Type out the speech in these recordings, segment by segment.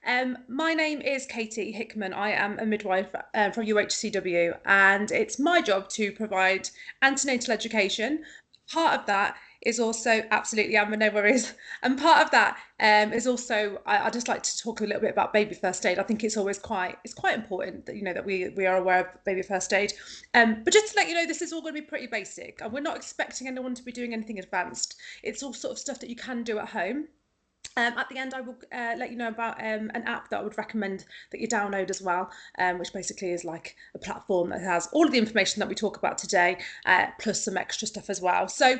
My name is Katie Hickman. I am a midwife from UHCW, and it's my job to provide antenatal education. Part of that is also absolutely, Amber, no worries. And part of that is also I just like to talk a little bit about baby first aid. I think it's quite important that that we are aware of baby first aid. But just to let you know, this is all going to be pretty basic, and we're not expecting anyone to be doing anything advanced. It's all sort of stuff that you can do at home. At the end, I will let you know about an app that I would recommend that you download as well, which basically is like a platform that has all of the information that we talk about today, plus some extra stuff as well. So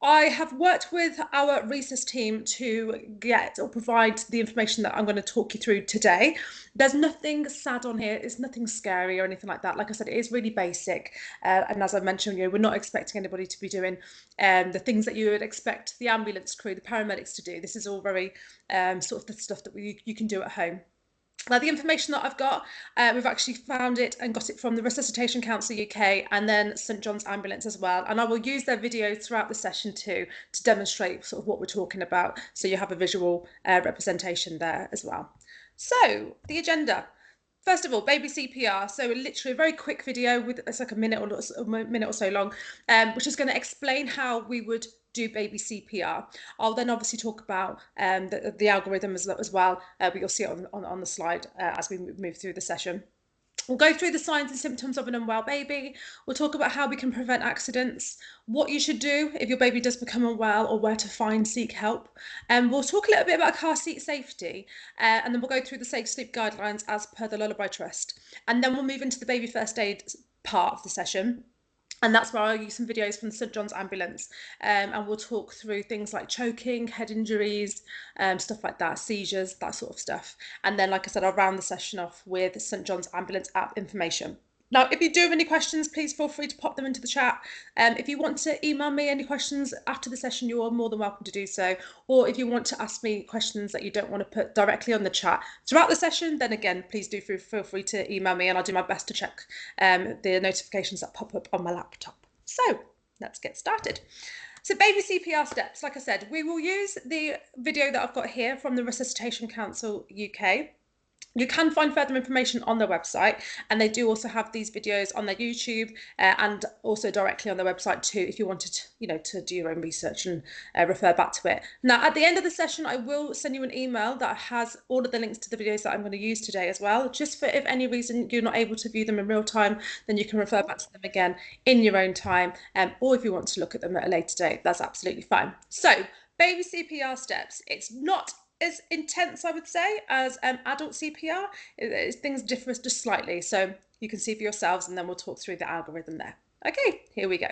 I have worked with our research team to get or provide the information that I'm going to talk you through today. There's nothing sad on here, it's nothing scary or anything like that. Like I said, it is really basic. And as I mentioned, we're not expecting anybody to be doing the things that you would expect the ambulance crew, the paramedics to do. This is all very sort of the stuff that you can do at home. Now, the information that I've got, we've actually found it and got it from the Resuscitation Council UK and then St John's Ambulance as well. And I will use their videos throughout the session too to demonstrate sort of what we're talking about. So you have a visual representation there as well. So the agenda. First of all, baby CPR. So literally a very quick video with it's like a minute or so long, which is going to explain how we would do baby CPR. I'll then obviously talk about the algorithm as well, but you'll see it on the slide as we move through the session. We'll go through the signs and symptoms of an unwell baby. We'll talk about how we can prevent accidents, what you should do if your baby does become unwell, or where to seek help. And we'll talk a little bit about car seat safety, and then we'll go through the Safe Sleep Guidelines as per the Lullaby Trust. And then we'll move into the baby first aid part of the session. And that's where I'll use some videos from the St John's Ambulance, and we'll talk through things like choking, head injuries, stuff like that, seizures, that sort of stuff. And then, like I said, I'll round the session off with St John's Ambulance app information. Now, if you do have any questions, please feel free to pop them into the chat. If you want to email me any questions after the session, you are more than welcome to do so. Or if you want to ask me questions that you don't want to put directly on the chat throughout the session, then again, please do feel free to email me and I'll do my best to check the notifications that pop up on my laptop. So let's get started. So baby CPR steps, like I said, we will use the video that I've got here from the Resuscitation Council UK. You can find further information on their website, and they do also have these videos on their YouTube and also directly on their website too, if you wanted to do your own research and refer back to it. Now, at the end of the session, I will send you an email that has all of the links to the videos that I'm going to use today as well, just for if any reason you're not able to view them in real time, then you can refer back to them again in your own time, or if you want to look at them at a later date, that's absolutely fine. So, baby CPR steps. It's not as intense, I would say, as adult CPR. Things differ just slightly, so you can see for yourselves, and then we'll talk through the algorithm there. Okay, here we go.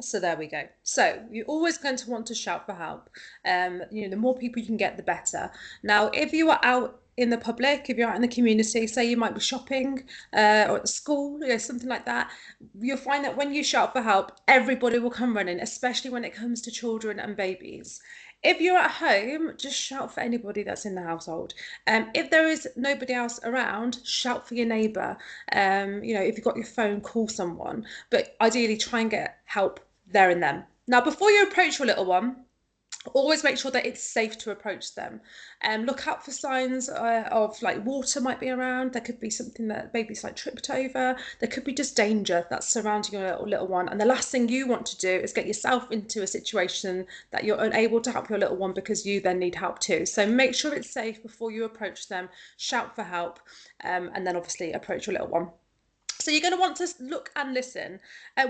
So there we go. So you're always going to want to shout for help. The more people you can get, the better. Now, if you are out in the public, if you're out in the community, say you might be shopping or at school, something like that, you'll find that when you shout for help, everybody will come running, especially when it comes to children and babies. If you're at home, just shout for anybody that's in the household. If there is nobody else around, shout for your neighbour. If you've got your phone, call someone. But ideally, try and get help there and then. Now, before you approach your little one, always make sure that it's safe to approach them. Look out for signs of like water might be around. There could be something that baby's like tripped over. There could be just danger that's surrounding your little one. And the last thing you want to do is get yourself into a situation that you're unable to help your little one because you then need help too. So make sure it's safe before you approach them. Shout for help, and then obviously approach your little one. So you're going to want to look and listen.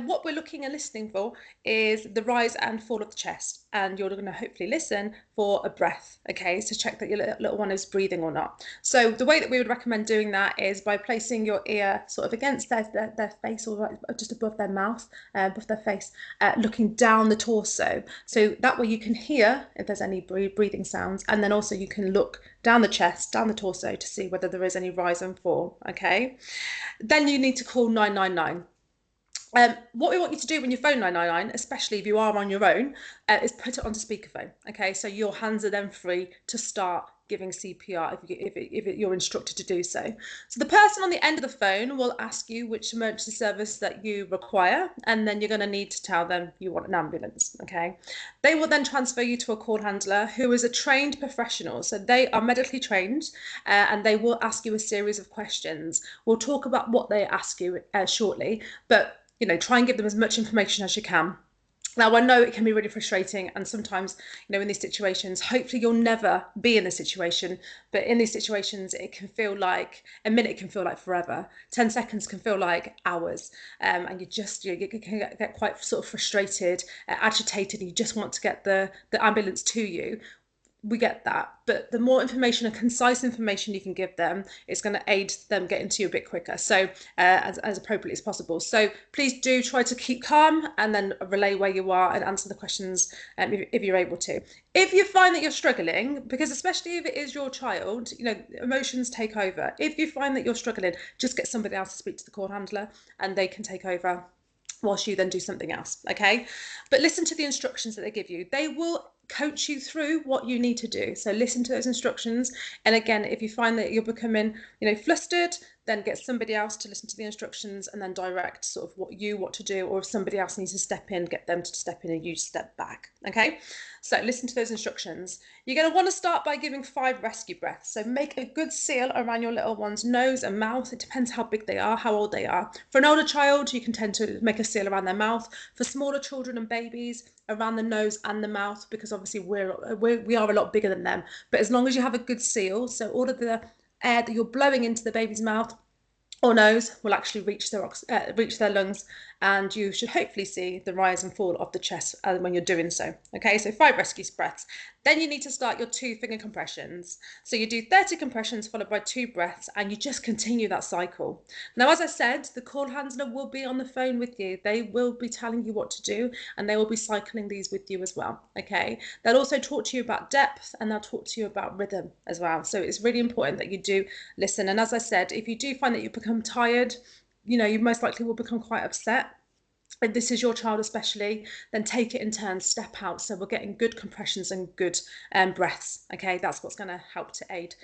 What we're looking and listening for is the rise and fall of the chest. And you're going to hopefully listen for a breath, okay, to check that your little one is breathing or not. So the way that we would recommend doing that is by placing your ear sort of against their face or just above their mouth, above their face, looking down the torso. So that way you can hear if there's any breathing sounds, and then also you can look down the chest, down the torso to see whether there is any rise and fall, okay? Then you need to call 999. What we want you to do when you phone 999, especially if you are on your own, is put it onto speakerphone. Okay, so your hands are then free to start giving CPR if you're instructed to do so. So the person on the end of the phone will ask you which emergency service that you require, and then you're going to need to tell them you want an ambulance. Okay, they will then transfer you to a call handler who is a trained professional. So they are medically trained, and they will ask you a series of questions. We'll talk about what they ask you shortly, but try and give them as much information as you can. Now, I know it can be really frustrating, and sometimes, in these situations, hopefully you'll never be in this situation, but in these situations, it can feel like a minute can feel like forever. 10 seconds can feel like hours, and you can get quite sort of frustrated, agitated, and you just want to get the ambulance to you. We get that, but the more information and concise information you can give them, it's going to aid them getting to you a bit quicker, so as appropriately as possible. So please do try to keep calm and then relay where you are and answer the questions if you're able to. If you find that you're struggling, because especially if it is your child, emotions take over. If you find that you're struggling, just get somebody else to speak to the call handler and they can take over whilst you then do something else, okay? But listen to the instructions that they give you. They will coach you through what you need to do. So listen to those instructions. And again, if you find that you're becoming, flustered, then get somebody else to listen to the instructions and then direct sort of what to do. Or if somebody else needs to step in, get them to step in and you step back. Okay. So listen to those instructions. You're going to want to start by giving 5 rescue breaths. So make a good seal around your little one's nose and mouth. It depends how big they are, how old they are. For an older child, you can tend to make a seal around their mouth. For smaller children and babies, around the nose and the mouth, because obviously we are a lot bigger than them. But as long as you have a good seal, so all of the air that you're blowing into the baby's mouth or nose will actually reach their lungs, and you should hopefully see the rise and fall of the chest when you're doing so. Okay, so 5 rescue breaths. Then you need to start your 2 finger compressions. So you do 30 compressions followed by 2 breaths, and you just continue that cycle. Now, as I said, the call handler will be on the phone with you. They will be telling you what to do, and they will be cycling these with you as well. Okay, they'll also talk to you about depth, and they'll talk to you about rhythm as well. So it's really important that you do listen. And as I said, if you do find that you become tired, you most likely will become quite upset. If this is your child especially, then take it in turns, step out. So we're getting good compressions and good breaths. Okay, that's what's going to help to aid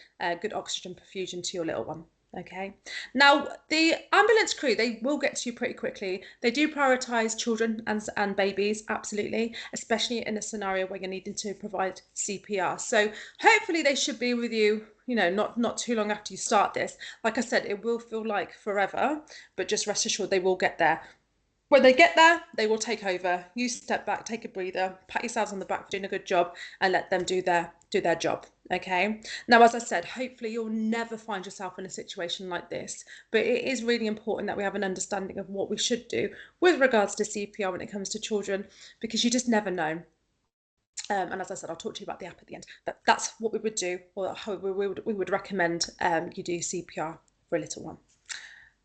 good oxygen perfusion to your little one. Okay, now the ambulance crew, they will get to you pretty quickly. They do prioritise children and babies, absolutely, especially in a scenario where you're needing to provide CPR. So hopefully they should be with you, not too long after you start this. Like I said, it will feel like forever, but just rest assured they will get there. When they get there, they will take over. You step back, take a breather, pat yourselves on the back for doing a good job, and let them do their job. Okay. Now, as I said, hopefully you'll never find yourself in a situation like this, but it is really important that we have an understanding of what we should do with regards to CPR when it comes to children, because you just never know. And as I said, I'll talk to you about the app at the end. But that's what we would do, or how we would recommend you do CPR for a little one.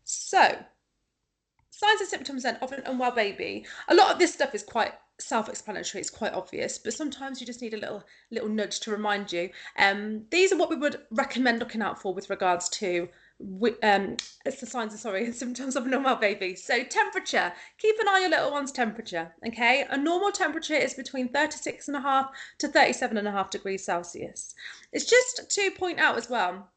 So Signs and symptoms then of an unwell baby. A lot of this stuff is quite self-explanatory. It's quite obvious, but sometimes you just need a little nudge to remind you. These are what we would recommend looking out for with regards to it's the signs of sorry symptoms of a normal baby. So temperature, keep an eye on your little one's temperature. Okay, a normal temperature is between 36.5 to 37.5 degrees Celsius. It's just to point out as well,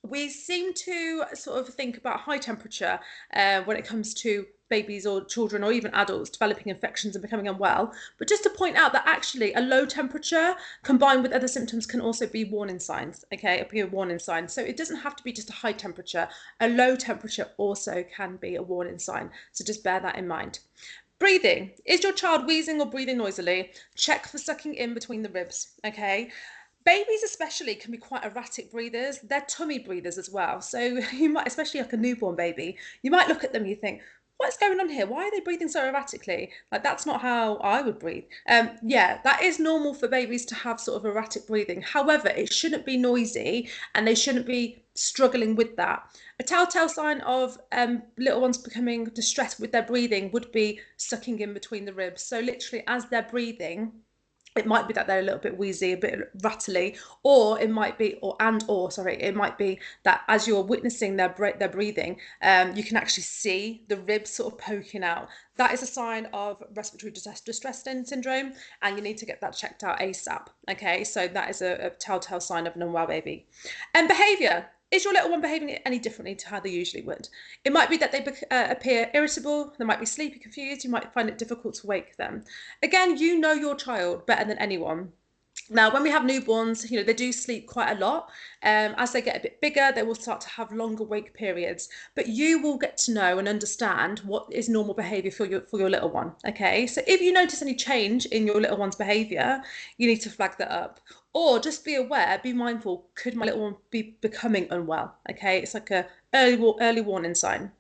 we seem to sort of think about high temperature when it comes to babies or children or even adults developing infections and becoming unwell. But just to point out that actually a low temperature combined with other symptoms can also be warning signs, okay, be a warning sign. So it doesn't have to be just a high temperature. A low temperature also can be a warning sign. So just bear that in mind. Breathing. Is your child wheezing or breathing noisily? Check for sucking in between the ribs, okay? Babies especially can be quite erratic breathers. They're tummy breathers as well. So you might, especially like a newborn baby, you might look at them and you think, what's going on here? Why are they breathing so erratically? Like that's not how I would breathe. Yeah, that is normal for babies to have sort of erratic breathing. However, it shouldn't be noisy and they shouldn't be struggling with that. A telltale sign of little ones becoming distressed with their breathing would be sucking in between the ribs. So literally as they're breathing, it might be that they're a little bit wheezy, a bit rattly, or it might be, it might be that as you're witnessing their breathing, you can actually see the ribs sort of poking out. That is a sign of respiratory distress syndrome, and you need to get that checked out ASAP. Okay, so that is a telltale sign of an unwell baby. And behaviour. Is your little one behaving any differently to how they usually would? It might be that they appear irritable, they might be sleepy, confused, you might find it difficult to wake them. Again, you know your child better than anyone. Now, when we have newborns, they do sleep quite a lot. As they get a bit bigger, they will start to have longer wake periods. But you will get to know and understand what is normal behaviour for your little one. Okay, so if you notice any change in your little one's behaviour, you need to flag that up. Or just be aware, be mindful, could my little one be becoming unwell? Okay, it's like a early warning sign.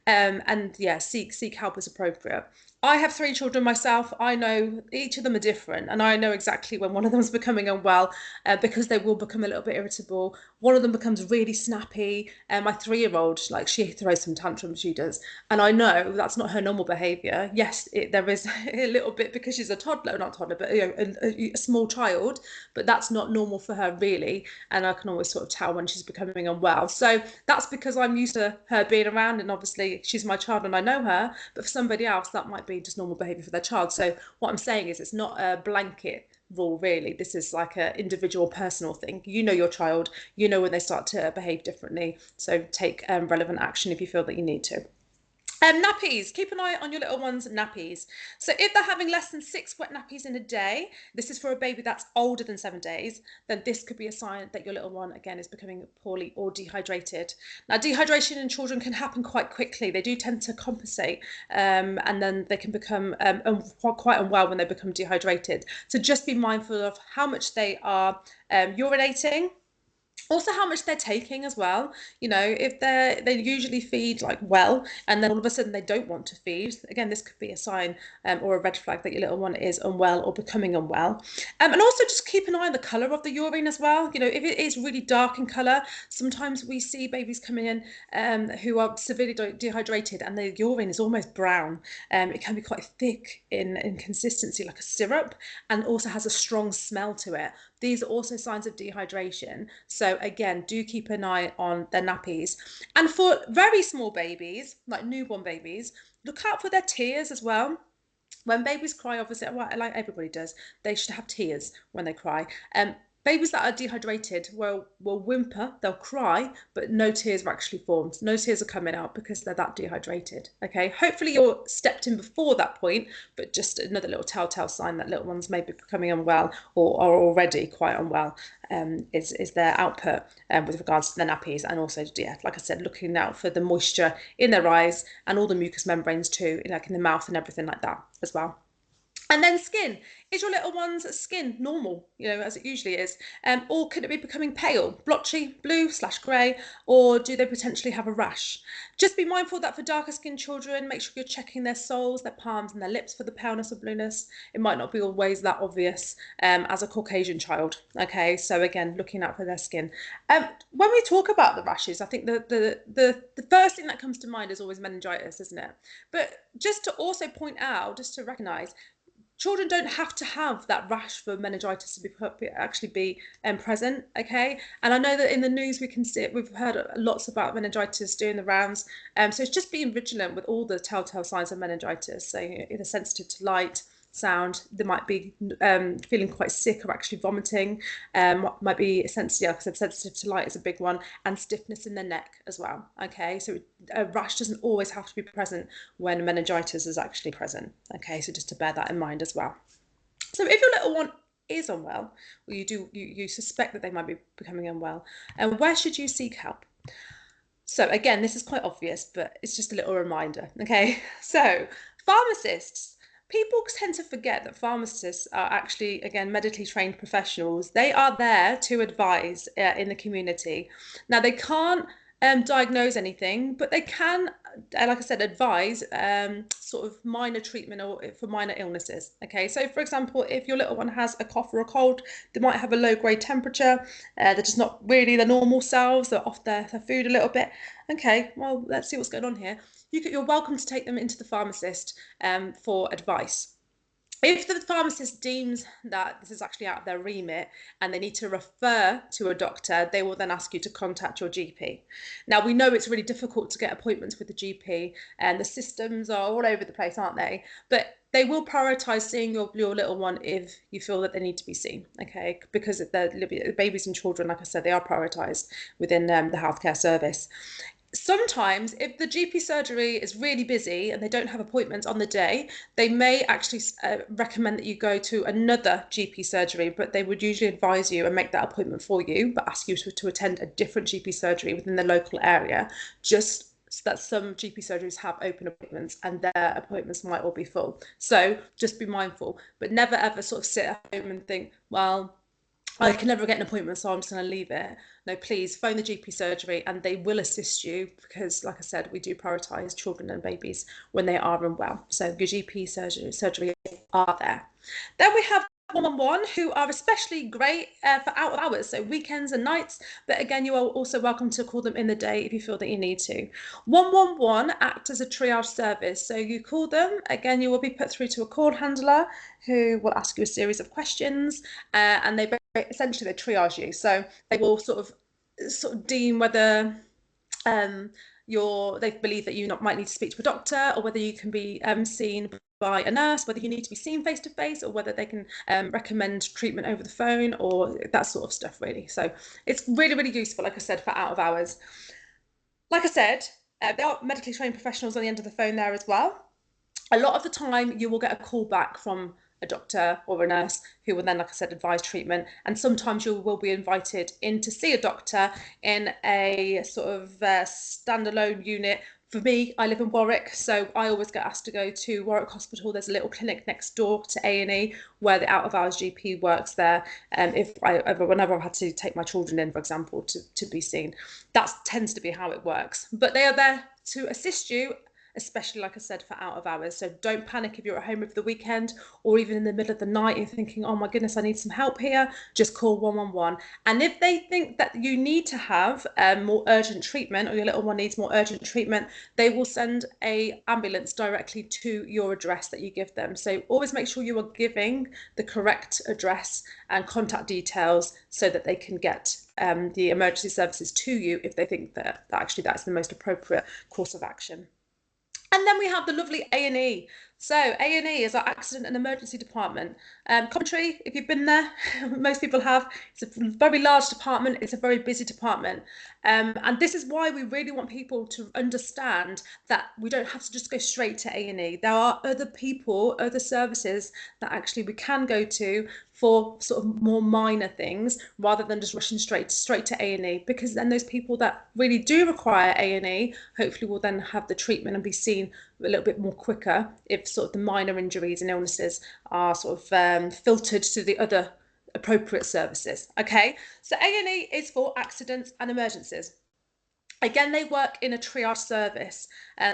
And yeah, seek help as appropriate. I have 3 children myself. I know each of them are different, and I know exactly when one of them is becoming unwell because they will become a little bit irritable. One of them becomes really snappy, and my 3-year-old, like she throws some tantrums, she does, and I know that's not her normal behaviour. Yes, there is a little bit because she's a toddler, not toddler, but a small child, but that's not normal for her really, and I can always sort of tell when she's becoming unwell. So that's because I'm used to her being around, and obviously she's my child and I know her, but for somebody else that might be just normal behaviour for their child. So what I'm saying is it's not a blanket rule really. This is like an individual personal thing. You know your child, you know when they start to behave differently, so take relevant action if you feel that you need to. Nappies, keep an eye on your little one's nappies. So if they're having less than 6 wet nappies in a day, this is for a baby that's older than 7 days, then this could be a sign that your little one, again, is becoming poorly or dehydrated. Now, dehydration in children can happen quite quickly. They do tend to compensate, and then they can become quite unwell when they become dehydrated. So just be mindful of how much they are urinating. Also how much they're taking as well. If they usually feed like well, and then all of a sudden they don't want to feed, again, this could be a sign or a red flag that your little one is unwell or becoming unwell. And also just keep an eye on the color of the urine as well. If it is really dark in color, sometimes we see babies coming in who are severely dehydrated and the urine is almost brown. It can be quite thick in consistency, like a syrup, and also has a strong smell to it. These are also signs of dehydration. So again, do keep an eye on their nappies. And for very small babies, like newborn babies, look out for their tears as well. When babies cry, obviously, like everybody does, they should have tears when they cry. Babies that are dehydrated will whimper, they'll cry, but no tears are actually formed. No tears are coming out because they're that dehydrated. Okay, hopefully you're stepped in before that point, but just another little telltale sign that little ones may be becoming unwell or are already quite unwell is their output with regards to their nappies, and also, yeah, like I said, looking out for the moisture in their eyes and all the mucous membranes too, like in the mouth and everything like that as well. And then skin. Is your little one's skin normal, as it usually is? Or could it be becoming pale, blotchy, blue/grey, or do they potentially have a rash? Just be mindful that for darker skinned children, make sure you're checking their soles, their palms, and their lips for the paleness or blueness. It might not be always that obvious as a Caucasian child. Okay, so again, looking out for their skin. When we talk about the rashes, I think the first thing that comes to mind is always meningitis, isn't it? But just to also point out, just to recognise, children don't have to have that rash for meningitis to actually be present, okay? And I know that in the news we've heard lots about meningitis doing the rounds. So it's just being vigilant with all the telltale signs of meningitis. So either sensitive to light, sound, they might be feeling quite sick or actually vomiting, might be sensitive, like I said, sensitive to light is a big one, and stiffness in the neck as well. Okay, so a rash doesn't always have to be present when meningitis is actually present. Okay, so just to bear that in mind as well. So if your little one is unwell, or you suspect that they might be becoming unwell, and where should you seek help? So again, this is quite obvious, but it's just a little reminder. Okay, so pharmacists. People tend to forget that pharmacists are actually, again, medically trained professionals. They are there to advise in the community. Now, they can't diagnose anything, but they can, like I said, advise sort of minor treatment or for minor illnesses. Okay, so for example, if your little one has a cough or a cold, they might have a low-grade temperature, they're just not really their normal selves, they're off their food a little bit. Okay, well, let's see what's going on here. You're welcome to take them into the pharmacist for advice. If the pharmacist deems that this is actually out of their remit and they need to refer to a doctor, they will then ask you to contact your GP. Now, we know it's really difficult to get appointments with the GP, and the systems are all over the place, aren't they? But they will prioritise seeing your little one if you feel that they need to be seen, okay? Because the babies and children, like I said, they are prioritised within the healthcare service. Sometimes, if the GP surgery is really busy and they don't have appointments on the day, they may actually recommend that you go to another GP surgery, but they would usually advise you and make that appointment for you, but ask you to attend a different GP surgery within the local area, just so that some GP surgeries have open appointments and their appointments might all be full. So just be mindful, but never ever sort of sit at home and think, well, I can never get an appointment, so I'm just going to leave it. No, please phone the GP surgery and they will assist you because, like I said, we do prioritise children and babies when they are unwell. So your GP surgery are there. Then we have 111, who are especially great for out of hours, so weekends and nights. But again, you are also welcome to call them in the day if you feel that you need to. 111 act as a triage service. So you call them, again, you will be put through to a call handler who will ask you a series of questions, and they essentially triage you. So they will sort of deem whether they believe that you might need to speak to a doctor, or whether you can be seen by a nurse, whether you need to be seen face to face, or whether they can recommend treatment over the phone, or that sort of stuff, really. So it's really, really useful, like I said, for out of hours. Like I said, there are medically trained professionals on the end of the phone there as well. A lot of the time you will get a call back from a doctor or a nurse who will then, like I said, advise treatment. And sometimes you will be invited in to see a doctor in a sort of standalone unit. For me, I live in Warwick, so I always get asked to go to Warwick Hospital. There's a little clinic next door to A&E where the out-of-hours GP works there. Whenever I've had to take my children in, for example, to be seen, that tends to be how it works. But they are there to assist you, especially, like I said, for out of hours. So don't panic if you're at home over the weekend or even in the middle of the night and thinking, oh my goodness, I need some help here. Just call 111. And if they think that you need to have more urgent treatment, or your little one needs more urgent treatment, they will send an ambulance directly to your address that you give them. So always make sure you are giving the correct address and contact details so that they can get the emergency services to you if they think that actually that's the most appropriate course of action. And then we have the lovely A&E. So A&E is our accident and emergency department. Coventry, if you've been there, most people have. It's a very large department. It's a very busy department. And this is why we really want people to understand that we don't have to just go straight to A&E. There are other people, other services that actually we can go to for sort of more minor things rather than just rushing straight to A&E, because then those people that really do require A&E hopefully will then have the treatment and be seen a little bit more quicker if sort of the minor injuries and illnesses are sort of filtered to the other appropriate services. Okay, so A&E is for accidents and emergencies. Again, they work in a triage service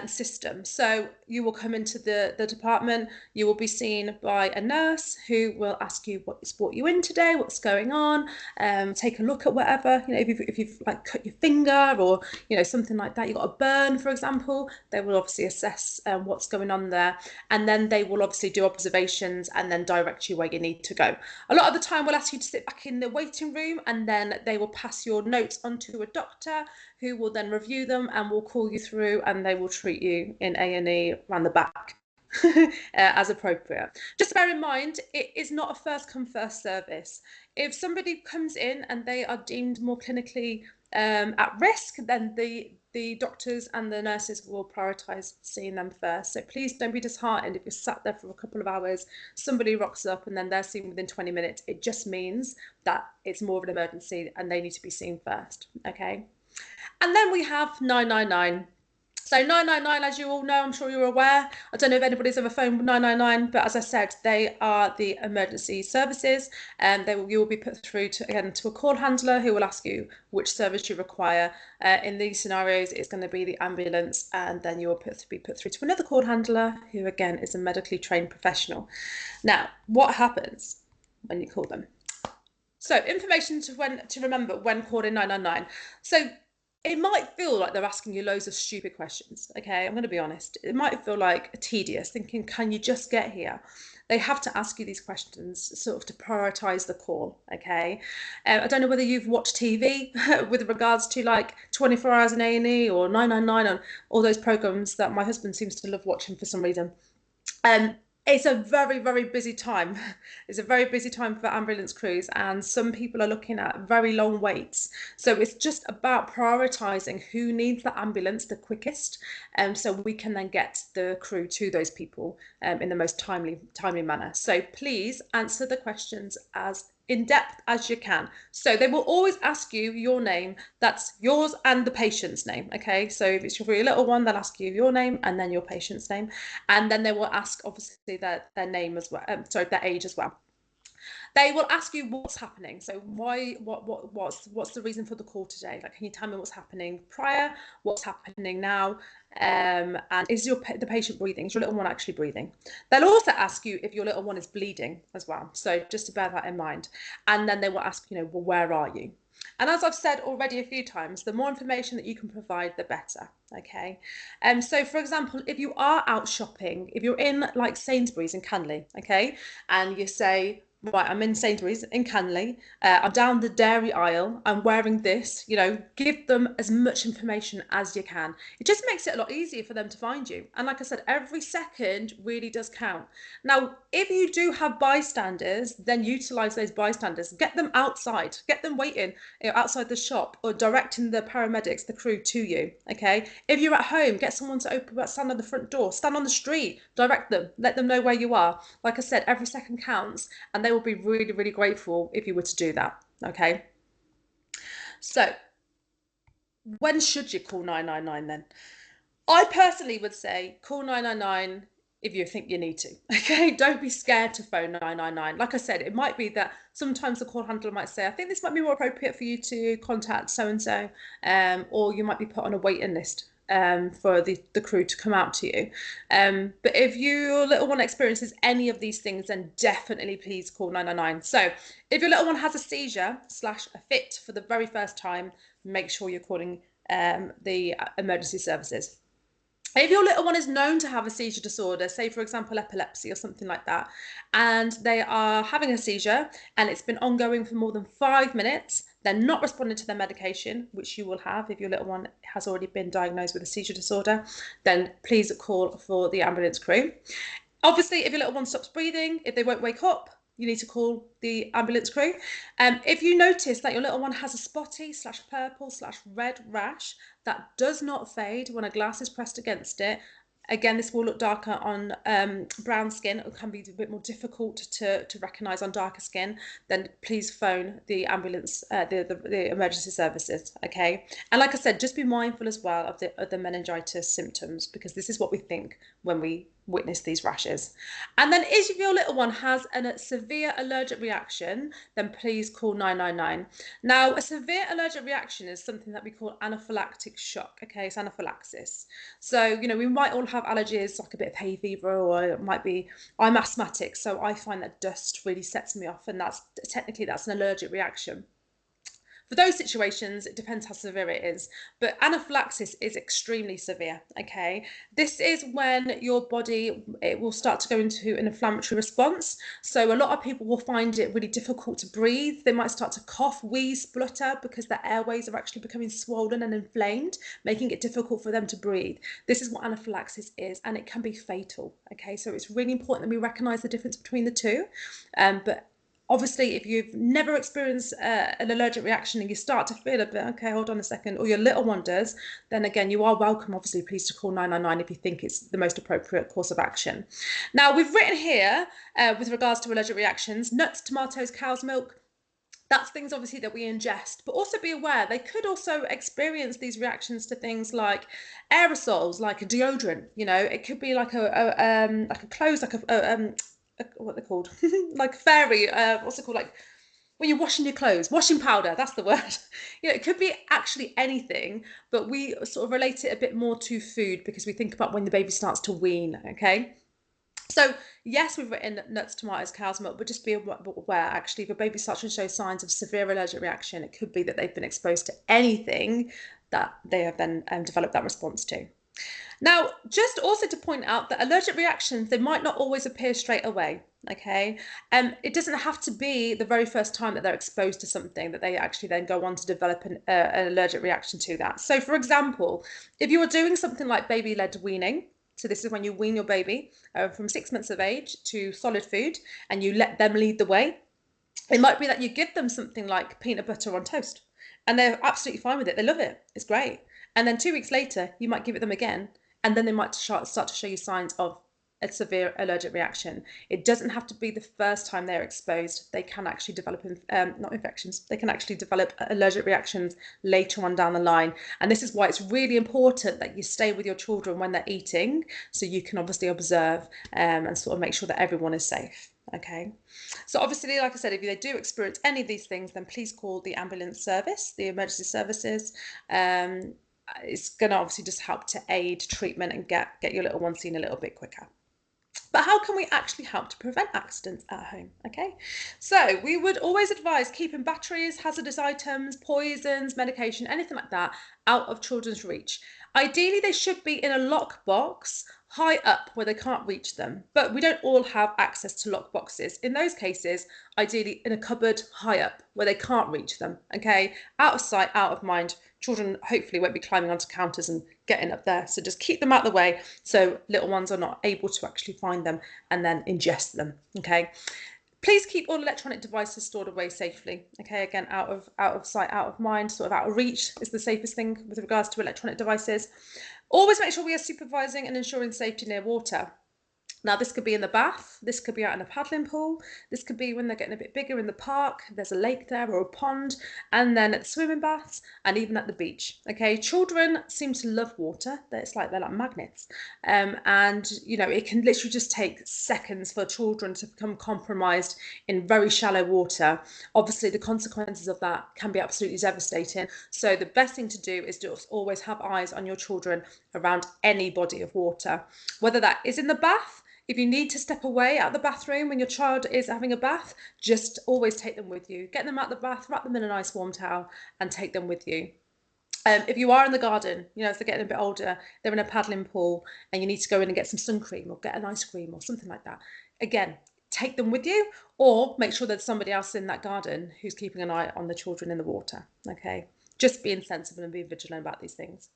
system. So you will come into the department, you will be seen by a nurse who will ask you what's brought you in today, what's going on, take a look at whatever, you know, if you've like cut your finger or, you know, something like that, you've got a burn, for example, they will obviously assess what's going on there. And then they will obviously do observations and then direct you where you need to go. A lot of the time we'll ask you to sit back in the waiting room, and then they will pass your notes onto a doctor who will then review them and will call you through, and they will treat you in A&E around the back as appropriate. Just bear in mind, it is not a first come first service. If somebody comes in and they are deemed more clinically at risk, then the doctors and the nurses will prioritise seeing them first. So please don't be disheartened if you're sat there for a couple of hours, somebody rocks up and then they're seen within 20 minutes. It just means that it's more of an emergency and they need to be seen first, okay? And then we have 999. So 999, as you all know, I'm sure you're aware. I don't know if anybody's ever phoned 999, but as I said, they are the emergency services, and you will be put through to a call handler who will ask you which service you require. In these scenarios, it's going to be the ambulance, and then you will be put through to another call handler who, again, is a medically trained professional. Now, what happens when you call them? So information to remember when calling 999. So it might feel like they're asking you loads of stupid questions, okay? I'm going to be honest. It might feel like tedious, thinking, can you just get here? They have to ask you these questions sort of to prioritise the call, okay? I don't know whether you've watched TV with regards to like 24 Hours in A&E or 999 and all those programmes that my husband seems to love watching for some reason. It's a very, very busy time. It's a very busy time for ambulance crews, and some people are looking at very long waits. So it's just about prioritising who needs the ambulance the quickest, so we can then get the crew to those people in the most timely manner. So please answer the questions as in depth as you can. So they will always ask you your name, that's yours and the patient's name, okay? So if it's for your little one, they'll ask you your name and then your patient's name, and then they will ask obviously their name as well, their age as well. They will ask you what's happening. So what's the reason for the call today? Like, can you tell me what's happening prior, what's happening now, and is the patient breathing? Is your little one actually breathing? They'll also ask you if your little one is bleeding as well. So just to bear that in mind. And then they will ask, you know, well, where are you? And as I've said already a few times, the more information that you can provide, the better, okay? So for example, if you are out shopping, if you're in like Sainsbury's in Canley, okay, and you say, right, I'm in Sainsbury's in Canley, I'm down the dairy aisle, I'm wearing this, you know, give them as much information as you can. It just makes it a lot easier for them to find you. And like I said, every second really does count. Now, if you do have bystanders, then utilise those bystanders. Get them outside, get them waiting, you know, outside the shop, or directing the paramedics, the crew to you, okay? If you're at home, get someone to stand on the front door, stand on the street, direct them, let them know where you are. Like I said, every second counts, and they will be really, really grateful if you were to do that, okay? So when should you call 999 then? I personally would say call 999 if you think you need to, okay? Don't be scared to phone 999. Like I said, it might be that sometimes the call handler might say, I think this might be more appropriate for you to contact so-and-so, or you might be put on a waiting list for the crew to come out to you. But if your little one experiences any of these things, then definitely please call 999. So if your little one has a seizure / a fit for the very first time, make sure you're calling the emergency services. If your little one is known to have a seizure disorder, say for example epilepsy or something like that, and they are having a seizure and it's been ongoing for more than 5 minutes, they're not responding to their medication, which you will have if your little one has already been diagnosed with a seizure disorder, then please call for the ambulance crew. Obviously, if your little one stops breathing, if they won't wake up, you need to call the ambulance crew. If you notice that your little one has a spotty / purple / red rash that does not fade when a glass is pressed against it, Again, this will look darker on brown skin. It can be a bit more difficult to recognise on darker skin. Then please phone the ambulance, the emergency services. Okay, and like I said, just be mindful as well of the meningitis symptoms, because this is what we think when we witness these rashes. And then if your little one has a severe allergic reaction, then please call 999. Now, a severe allergic reaction is something that we call anaphylactic shock. Okay, it's anaphylaxis. So, you know, we might all have allergies, like a bit of hay fever, or it might be, I'm asthmatic, so I find that dust really sets me off, and that's technically that's an allergic reaction. For those situations, it depends how severe it is, but anaphylaxis is extremely severe, okay? This is when your body, it will start to go into an inflammatory response. So a lot of people will find it really difficult to breathe. They might start to cough, wheeze, splutter, because their airways are actually becoming swollen and inflamed, making it difficult for them to breathe. This is what anaphylaxis is, and it can be fatal, okay? So it's really important that we recognize the difference between the two. But obviously, if you've never experienced an allergic reaction and you start to feel a bit, okay, hold on a second, or your little one does, then again, you are welcome, obviously, please to call 999 if you think it's the most appropriate course of action. Now, we've written here, with regards to allergic reactions, nuts, tomatoes, cow's milk, that's things obviously that we ingest, but also be aware they could also experience these reactions to things like aerosols, like a deodorant. You know, it could be like a clothes, like what they're called, like fairy, what's it called, like when you're washing your clothes, washing powder, that's the word. You know, it could be actually anything, but we sort of relate it a bit more to food because we think about when the baby starts to wean, okay? So yes, we've written nuts, tomatoes, cow's milk, but just be aware, actually, if a baby starts to show signs of severe allergic reaction, it could be that they've been exposed to anything that they have then developed that response to. Now, just also to point out that allergic reactions, they might not always appear straight away, okay? It doesn't have to be the very first time that they're exposed to something that they actually then go on to develop an allergic reaction to that. So for example, if you are doing something like baby-led weaning, so this is when you wean your baby from 6 months of age to solid food and you let them lead the way, it might be that you give them something like peanut butter on toast and they're absolutely fine with it. They love it. It's great. And then 2 weeks later, you might give it them again, and then they might start to show you signs of a severe allergic reaction. It doesn't have to be the first time they're exposed. They can actually develop, not infections, they can actually develop allergic reactions later on down the line. And this is why it's really important that you stay with your children when they're eating, so you can obviously observe and sort of make sure that everyone is safe. Okay, so obviously, like I said, if they do experience any of these things, then please call the ambulance service, the emergency services. It's going to obviously just help to aid treatment and get your little one seen a little bit quicker. But how can we actually help to prevent accidents at home? Okay, so we would always advise keeping batteries, hazardous items, poisons, medication, anything like that out of children's reach. Ideally, they should be in a lock box high up where they can't reach them, but we don't all have access to lock boxes. In those cases, ideally in a cupboard high up where they can't reach them, okay? Out of sight, out of mind. Children hopefully won't be climbing onto counters and getting up there, so just keep them out of the way so little ones are not able to actually find them and then ingest them, okay? Please keep all electronic devices stored away safely. Okay, again, out of sight, out of mind, sort of out of reach is the safest thing with regards to electronic devices. Always make sure we are supervising and ensuring safety near water. Now, this could be in the bath, this could be out in a paddling pool, this could be when they're getting a bit bigger in the park, there's a lake there or a pond, and then at the swimming baths and even at the beach. Okay, children seem to love water. It's like they're like magnets. And, you know, it can literally just take seconds for children to become compromised in very shallow water. Obviously, the consequences of that can be absolutely devastating. So the best thing to do is just always have eyes on your children around any body of water, whether that is in the bath. If you need to step away out of the bathroom when your child is having a bath, just always take them with you. Get them out of the bath, wrap them in a nice warm towel and take them with you. If you are in the garden, you know, if they're getting a bit older, they're in a paddling pool and you need to go in and get some sun cream or get an ice cream or something like that. Again, take them with you or make sure there's somebody else in that garden who's keeping an eye on the children in the water, okay? Just being sensible and being vigilant about these things.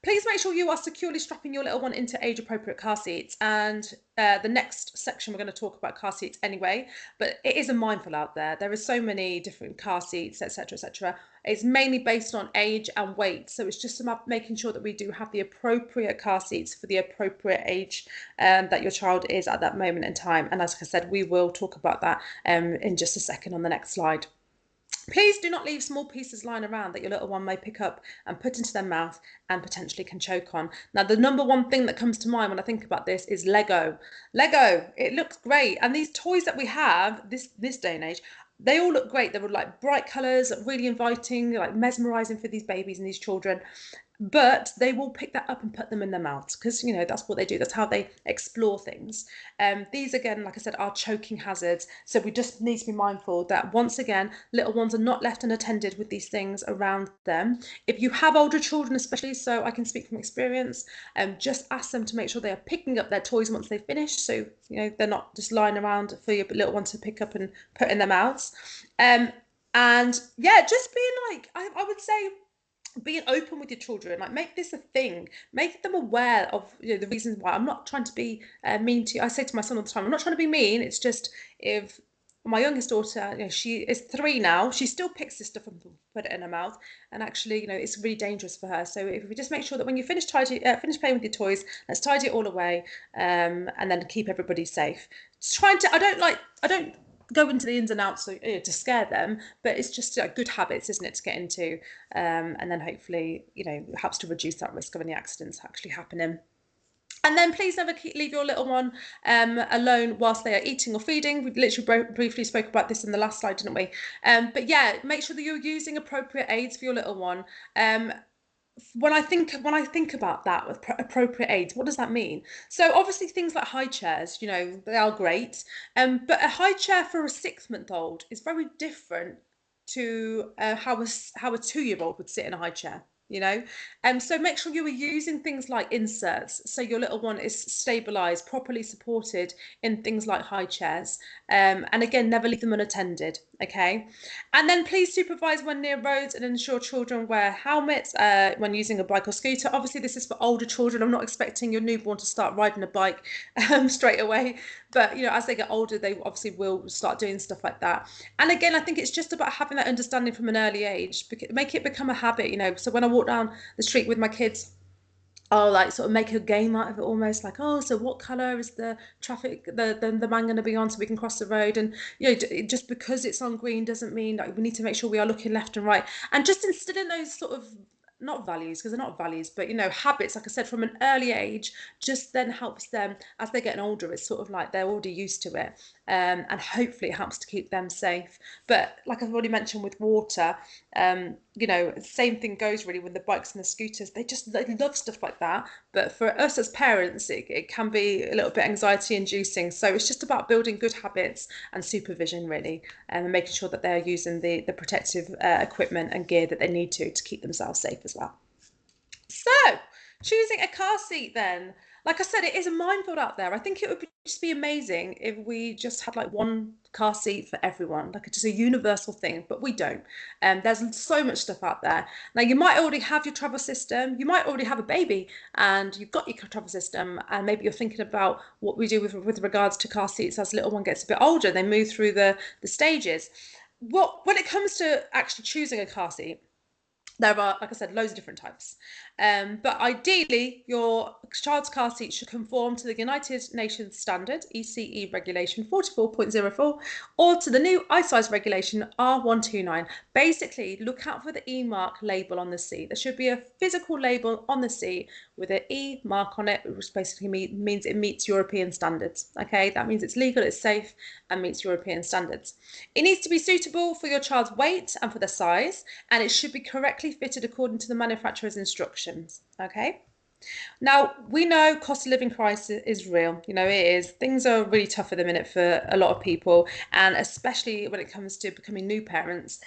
Please make sure you are securely strapping your little one into age-appropriate car seats. And the next section, we're going to talk about car seats anyway, but it is a mindful out there. There are so many different car seats, etc., etc. It's mainly based on age and weight. So it's just about making sure that we do have the appropriate car seats for the appropriate age that your child is at that moment in time. And as I said, we will talk about that in just a second on the next slide. Please do not leave small pieces lying around that your little one may pick up and put into their mouth and potentially can choke on. Now, the number one thing that comes to mind when I think about this is Lego. Lego, it looks great. And these toys that we have this day and age, they all look great. They were like bright colours, really inviting, like mesmerising for these babies and these children. But they will pick that up and put them in their mouths because, that's what they do. That's how they explore things. These, again, like I said, are choking hazards. So we just need to be mindful that, once again, little ones are not left unattended with these things around them. If you have older children, especially, so I can speak from experience, just ask them to make sure they are picking up their toys once they finish. So, they're not just lying around for your little one to pick up and put in their mouths. And yeah, just being like, I would say, being open with your children, like make this a thing, make them aware of the reasons why. I'm not trying to be mean to you. I say to my son all the time, I'm not trying to be mean. It's just, if my youngest daughter, she is 3 now, she still picks this stuff and put it in her mouth, and actually, it's really dangerous for her. So if we just make sure that when you finish playing with your toys, let's tidy it all away, and then keep everybody safe. I don't go into the ins and outs to scare them, but it's just good habits, isn't it, to get into, and then hopefully, helps to reduce that risk of any accidents actually happening. And then please never leave your little one alone whilst they are eating or feeding. We literally briefly spoke about this in the last slide, didn't we? But yeah, make sure that you're using appropriate aids for your little one. When I think about that with appropriate aids, what does that mean? So obviously things like high chairs, they are great, but a high chair for a 6-month-old is very different to how a 2-year-old would sit in a high chair. So make sure you are using things like inserts, so your little one is stabilized, properly supported in things like high chairs, and again, never leave them unattended. Okay, and then please supervise when near roads and ensure children wear helmets when using a bike or scooter. Obviously, this is for older children. I'm not expecting your newborn to start riding a bike straight away, but as they get older, they obviously will start doing stuff like that. And again, I think it's just about having that understanding from an early age. Make it become a habit. So when I walk down the street with my kids, I'll like sort of make a game out of it, almost like, oh, so what colour is the traffic, the man going to be on, so we can cross the road? And just because it's on green doesn't mean that we need to make sure we are looking left and right, and just instilling those sort of, not values because they're not values, but habits, like I said, from an early age, just then helps them as they're getting older. It's sort of like they're already used to it, and hopefully it helps to keep them safe. But like I've already mentioned with water, same thing goes really with the bikes and the scooters. They love stuff like that, but for us as parents, it can be a little bit anxiety inducing. So it's just about building good habits and supervision really, and making sure that they're using the protective equipment and gear that they need to keep themselves safe as well. So choosing a car seat then, like I said, it is a minefield out there. I think it would just be amazing if we just had like one car seat for everyone, like it's just a universal thing, but we don't. There's so much stuff out there. Now, you might already have your travel system, you might already have a baby and you've got your travel system, and maybe you're thinking about what we do with regards to car seats as little one gets a bit older, they move through the stages. When it comes to actually choosing a car seat, there are, like I said, loads of different types. But ideally, your child's car seat should conform to the United Nations Standard, ECE Regulation 44.04, or to the new iSize Regulation R129. Basically, look out for the E mark label on the seat. There should be a physical label on the seat with an E mark on it, which basically means it meets European standards. Okay, that means it's legal, it's safe, and meets European standards. It needs to be suitable for your child's weight and for their size, and it should be correctly fitted according to the manufacturer's instructions. Okay. Now, we know cost of living crisis is real. It is. Things are really tough at the minute for a lot of people, and especially when it comes to becoming new parents,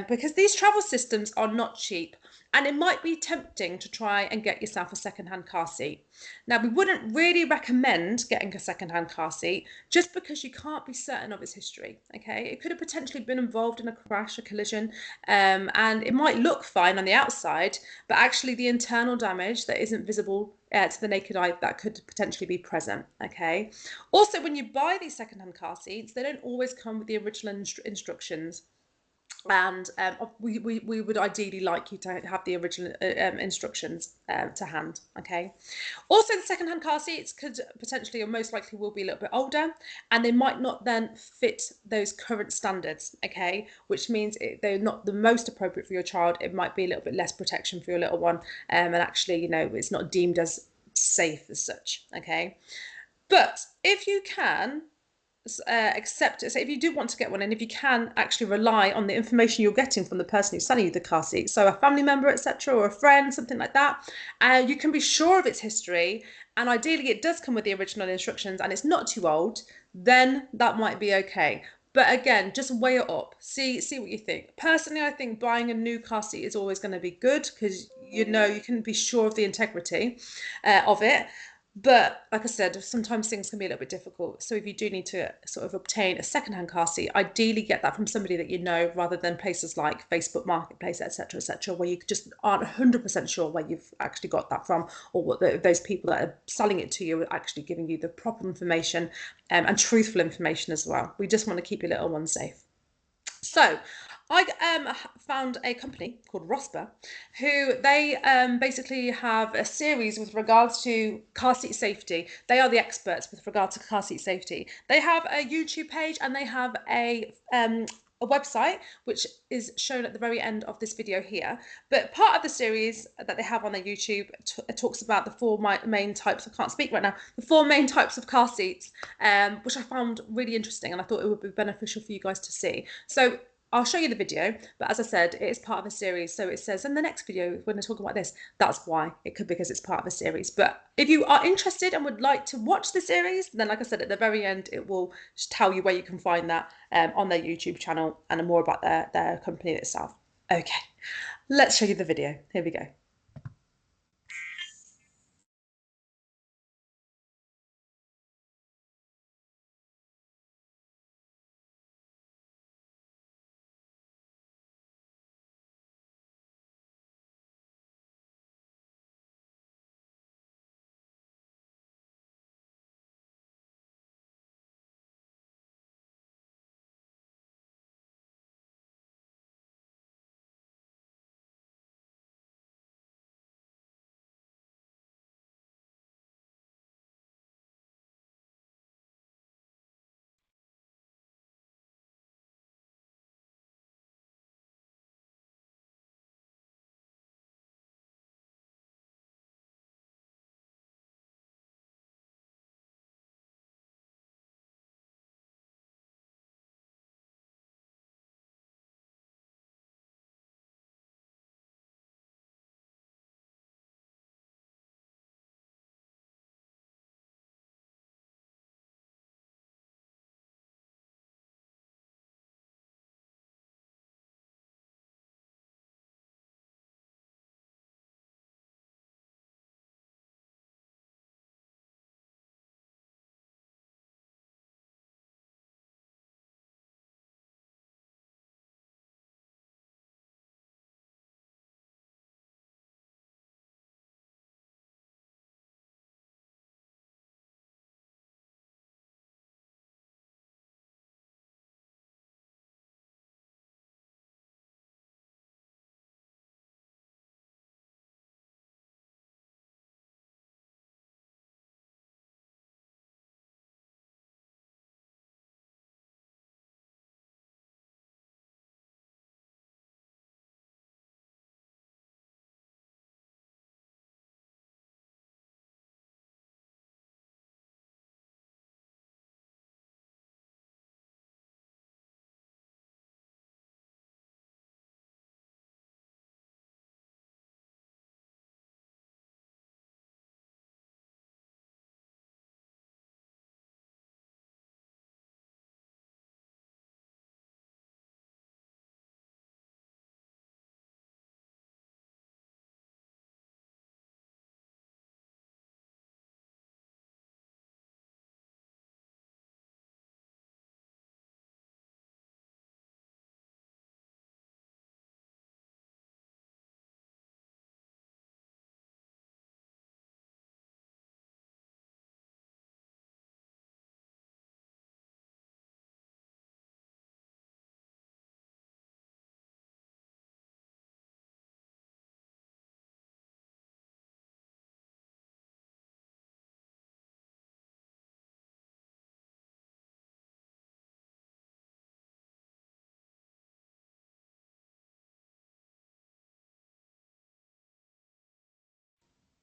because these travel systems are not cheap. And it might be tempting to try and get yourself a second-hand car seat. Now, we wouldn't really recommend getting a second-hand car seat just because you can't be certain of its history, okay? It could have potentially been involved in a crash, a collision, and it might look fine on the outside, but actually the internal damage that isn't visible to the naked eye, that could potentially be present, okay? Also, when you buy these second-hand car seats, they don't always come with the original instructions. And we would ideally like you to have the original instructions to hand, okay? Also, the second-hand car seats could potentially, or most likely will be, a little bit older, and they might not then fit those current standards, okay? Which means they're not the most appropriate for your child. It might be a little bit less protection for your little one, and actually, you know, it's not deemed as safe as such, okay? But if you can accept it. So if you do want to get one, and if you can actually rely on the information you're getting from the person who's selling you the car seat, so a family member, etc., or a friend, something like that, you can be sure of its history, and ideally it does come with the original instructions and it's not too old, then that might be okay. But again, just weigh it up. See what you think. Personally, I think buying a new car seat is always going to be good because you know you can be sure of the integrity of it. But like I said, sometimes things can be a little bit difficult. So if you do need to sort of obtain a second-hand car seat, ideally get that from somebody that you know, rather than places like Facebook Marketplace, etc., where you just aren't 100% sure where you've actually got that from, or what those people that are selling it to you are actually giving you the proper information and truthful information as well. We just want to keep your little one safe. So I found a company called Rosper, who they basically have a series with regards to car seat safety. They are the experts with regard to car seat safety. They have a YouTube page and they have a website, which is shown at the very end of this video here. But part of the series that they have on their YouTube talks about the four main types, I can't speak right now, the four main types of car seats, which I found really interesting, and I thought it would be beneficial for you guys to see. So I'll show you the video, but as I said, it is part of a series. So it says in the next video, when I talk about this, that's why. It could be because it's part of a series. But if you are interested and would like to watch the series, then like I said, at the very end, it will tell you where you can find that on their YouTube channel and more about their company itself. Okay, let's show you the video. Here we go.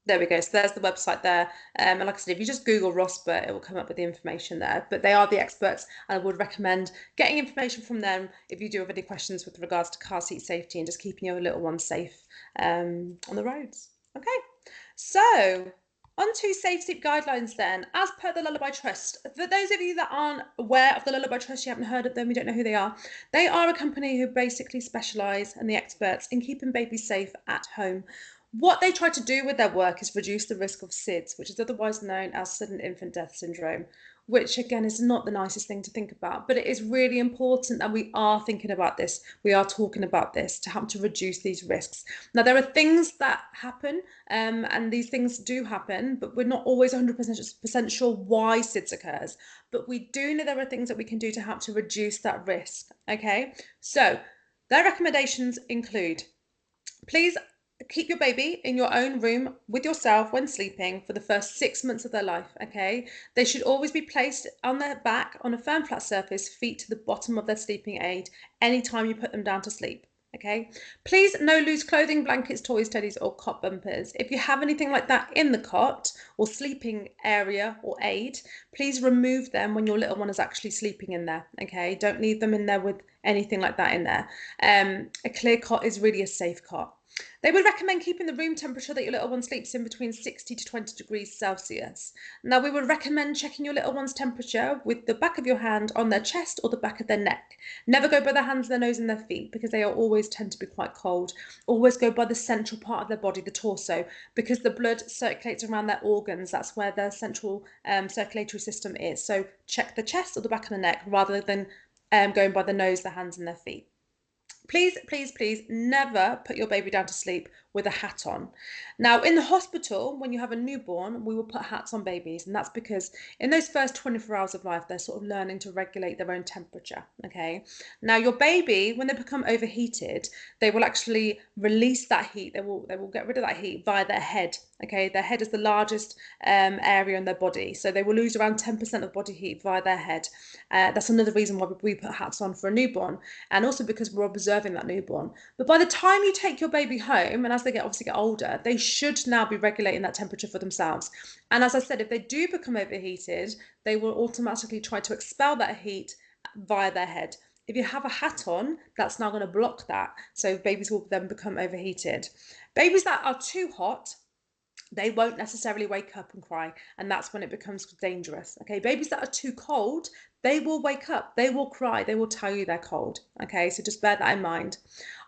There we go. So there's the website there. And like I said, if you just Google Rosper, it will come up with the information there. But they are the experts, and I would recommend getting information from them if you do have any questions with regards to car seat safety and just keeping your little one safe on the roads. Okay, so on to Safe Sleep Guidelines then. As per the Lullaby Trust, for those of you that aren't aware of the Lullaby Trust, you haven't heard of them, you don't know who they are a company who basically specialise and the experts in keeping babies safe at home. What they try to do with their work is reduce the risk of SIDS, which is otherwise known as sudden infant death syndrome, which again is not the nicest thing to think about, but it is really important that we are thinking about this. We are talking about this to help to reduce these risks. Now, there are things that happen, and these things do happen, but we're not always 100% sure why SIDS occurs. But we do know there are things that we can do to help to reduce that risk. Okay, so their recommendations include, please keep your baby in your own room with yourself when sleeping for the first 6 months of their life, okay? They should always be placed on their back on a firm flat surface, feet to the bottom of their sleeping aid, anytime you put them down to sleep, okay? Please no loose clothing, blankets, toys, teddies, or cot bumpers. If you have anything like that in the cot or sleeping area or aid, please remove them when your little one is actually sleeping in there, okay? Don't leave them in there with anything like that in there. A clear cot is really a safe cot. They would recommend keeping the room temperature that your little one sleeps in between 60 to 20 degrees Celsius. Now, we would recommend checking your little one's temperature with the back of your hand on their chest or the back of their neck. Never go by their hands, their nose, and their feet, because they always tend to be quite cold. Always go by the central part of their body, the torso, because the blood circulates around their organs. That's where their central circulatory system is. So check the chest or the back of the neck rather than going by the nose, the hands, and their feet. Please, please, please never put your baby down to sleep with a hat on. Now, in the hospital, when you have a newborn, we will put hats on babies, and that's because in those first 24 hours of life, they're sort of learning to regulate their own temperature, okay? Now, your baby, when they become overheated, they will actually release that heat. They will get rid of that heat via their head, okay? Their head is the largest area in their body, so they will lose around 10% of body heat via their head. That's another reason why we put hats on for a newborn, and also because we're observing that newborn. But by the time you take your baby home, and as they obviously get older, they should now be regulating that temperature for themselves. And as I said, if they do become overheated, they will automatically try to expel that heat via their head. If you have a hat on, that's now going to block that. So babies will then become overheated. Babies that are too hot, they won't necessarily wake up and cry, and that's when it becomes dangerous. Okay, babies that are too cold, they will wake up, they will cry, they will tell you they're cold. Okay, so just bear that in mind.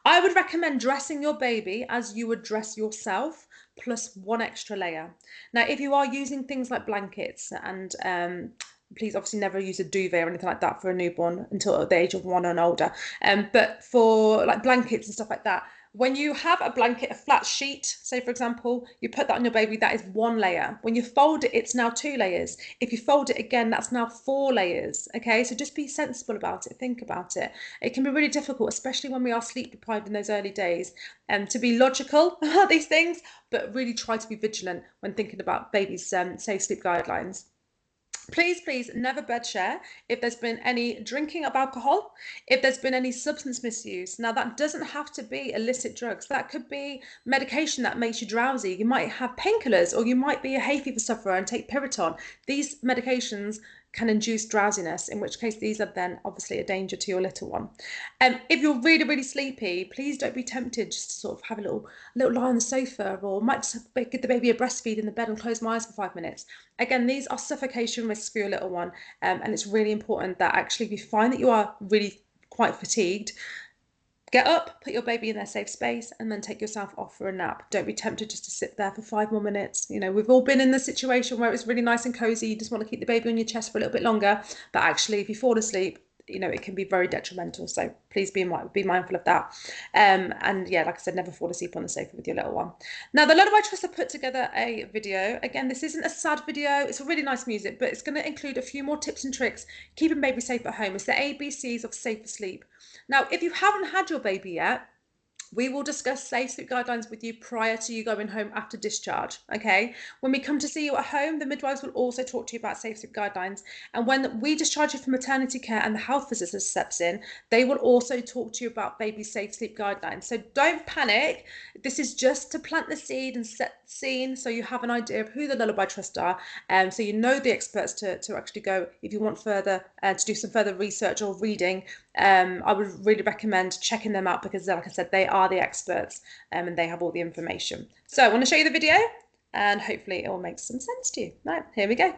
I would recommend dressing your baby as you would dress yourself, plus one extra layer. Now, if you are using things like blankets, and please obviously never use a duvet or anything like that for a newborn until the age of 1 and older. But for like blankets and stuff like that, when you have a blanket, a flat sheet, say for example, you put that on your baby, that is 1 layer. When you fold it, it's now 2 layers. If you fold it again, that's now 4 layers. Okay, so just be sensible about it, think about it. It can be really difficult, especially when we are sleep deprived in those early days, to be logical about these things, but really try to be vigilant when thinking about babies' safe sleep guidelines. Please, please never bed share if there's been any drinking of alcohol, if there's been any substance misuse. Now, that doesn't have to be illicit drugs. That could be medication that makes you drowsy. You might have painkillers, or you might be a hay fever sufferer and take Piriton. These medications can induce drowsiness, in which case these are then obviously a danger to your little one. If you're really, really sleepy, please don't be tempted just to sort of have a little lie on the sofa, or might just give the baby a breastfeed in the bed and close my eyes for 5 minutes. Again, these are suffocation risks for your little one, and it's really important that actually if you find that you are really quite fatigued, get up, put your baby in their safe space, and then take yourself off for a nap. Don't be tempted just to sit there for 5 more minutes. You know, we've all been in the situation where it's really nice and cozy, you just want to keep the baby on your chest for a little bit longer, but actually if you fall asleep, you know, it can be very detrimental. So please be mindful of that. And yeah, like I said, never fall asleep on the sofa with your little one. Now, the Lullaby Trust have put together a video. Again, this isn't a sad video. It's a really nice music, but it's going to include a few more tips and tricks keeping baby safe at home. It's the ABCs of safer sleep. Now, if you haven't had your baby yet, We will discuss safe sleep guidelines with you prior to you going home after discharge, okay? When we come to see you at home, the midwives will also talk to you about safe sleep guidelines. And when we discharge you from maternity care and the health visitor steps in, they will also talk to you about baby safe sleep guidelines. So don't panic. This is just to plant the seed and set the scene so you have an idea of who the Lullaby Trust are, so you know the experts to actually go if you want further to do some further research or reading. I would really recommend checking them out because, like I said, they are the experts, and they have all the information. So I want to show you the video and hopefully it will make some sense to you. Right, here we go.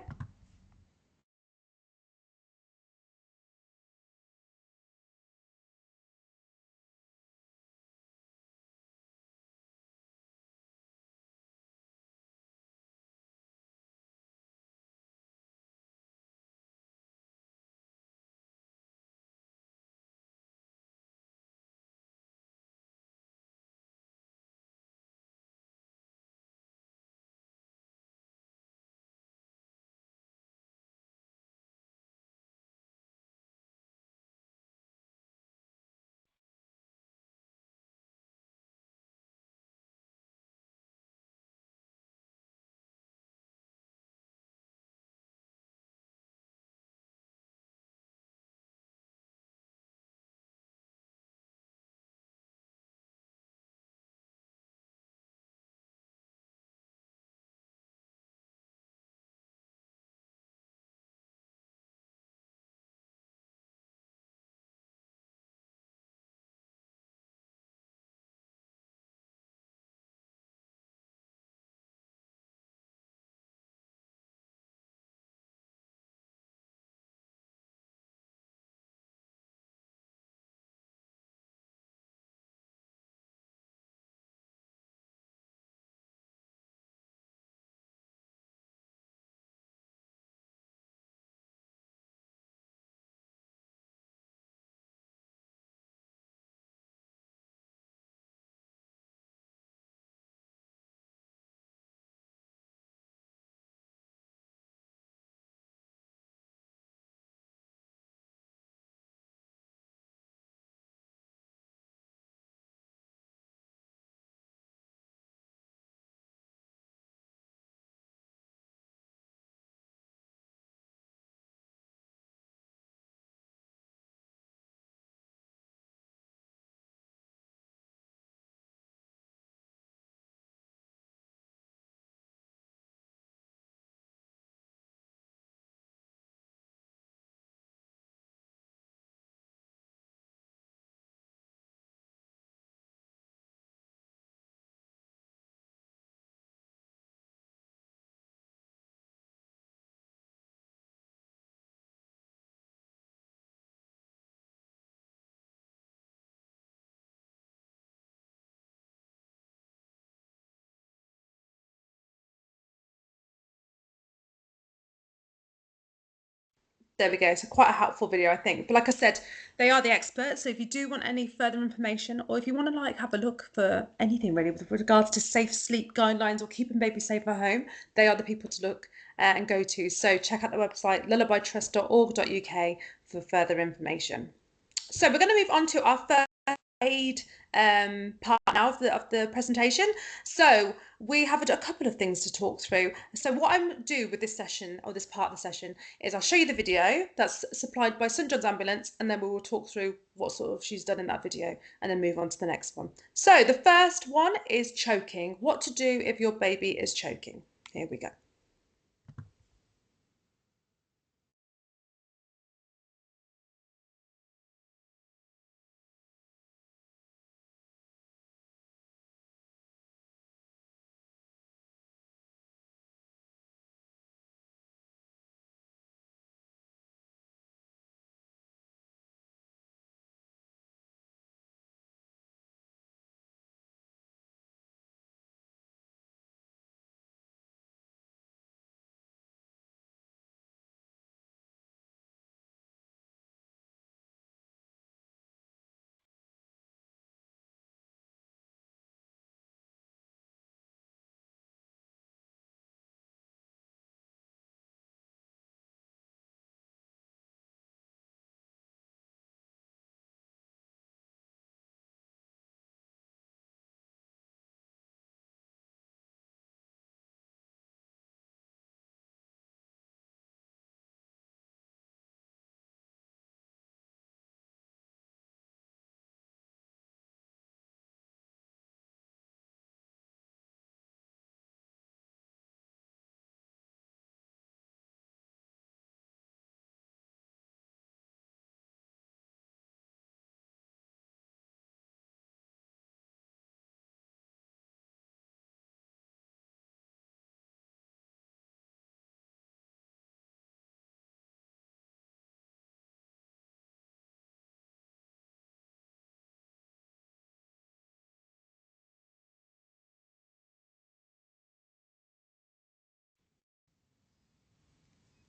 There we go. So quite a helpful video, I think. But like I said, they are the experts. So if you do want any further information, or if you want to like have a look for anything really with regards to safe sleep guidelines or keeping babies safe at home, they are the people to look and go to. So check out the website lullabytrust.org.uk for further information. So we're going to move on to our first aid part now of the presentation. So we have a couple of things to talk through. So what I'm do with this session or this part of the session is I'll show you the video that's supplied by St John's Ambulance, and then we will talk through what sort of she's done in that video and then move on to the next one. So the first one is choking. What to do if your baby is choking. Here we go.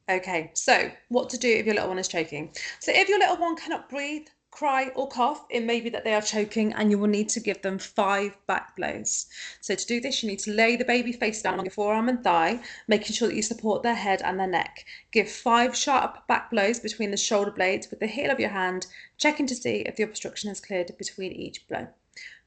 Okay, so what to do if your little one is choking? So if your little one cannot breathe, cry, or cough, it may be that they are choking and you will need to give them 5 back blows. So to do this, you need to lay the baby face down on your forearm and thigh, making sure that you support their head and their neck. Give 5 sharp back blows between the shoulder blades with the heel of your hand, checking to see if the obstruction has cleared between each blow.